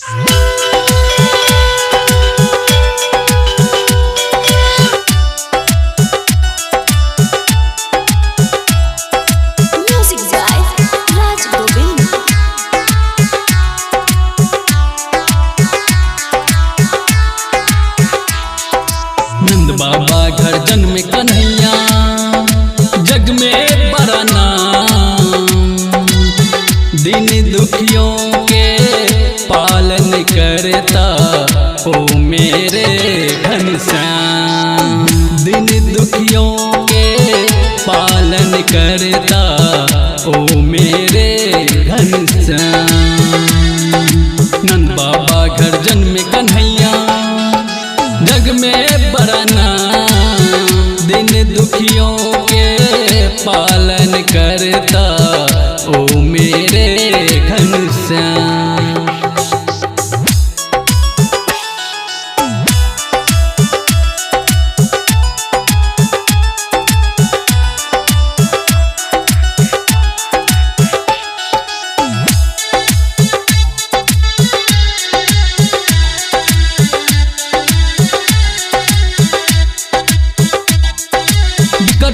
नंद बाबा घर जन्म कन्हैया, जग में बड़ा नाम। दिन दुखियों के पालन करता ओ मेरे घनश्याम। दिन दुखियों के पालन करता ओ मेरे घनश्याम। नंद बाबा घर जन्म कन्हैया, जग में बड़ा नाम। दिन दुखियों के पालन करता ओ मेरे घनश्याम।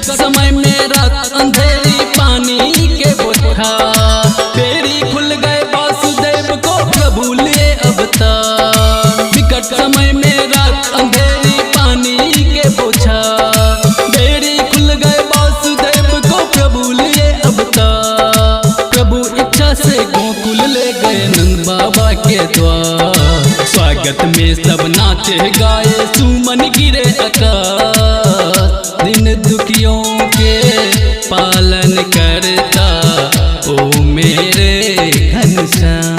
समय में रात अंधेरी पानी के बोझा, बेड़ी खुल गए वासुदेव को प्रभु लिए अवतार। विकट समय में रात अंधेरी पानी के बोझा, बेड़ी खुल गए वासुदेव को प्रभु लिए अवतार। प्रभु इच्छा से गोकुल ले गए नंद बाबा के द्वार। स्वागत में सब नाचे गाए, सुमन गिरे आकाश। दिन दुखियों के पालन करता ओ मेरे घनश्याम।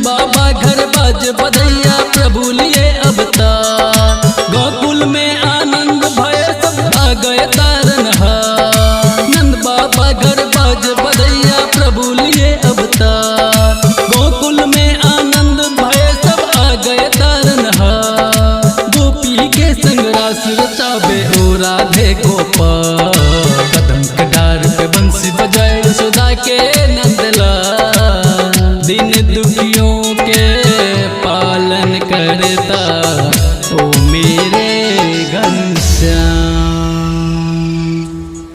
बाबा घर बाज बधैया, प्रभु लिए अवतार। गोकुल में आनंद भय सब आ गए तारनहार। नंद बाबा घर बाज बधैया, प्रभु लिए अवतार। गोकुल में आनंद भय सब आ गए तारनहार। गोपी के संग रास रचावे ओ राधे गोपाल। कदम के डार पे बंसी बजाए यशोदा के नंदलाल। दिन दुखियों के पालन करता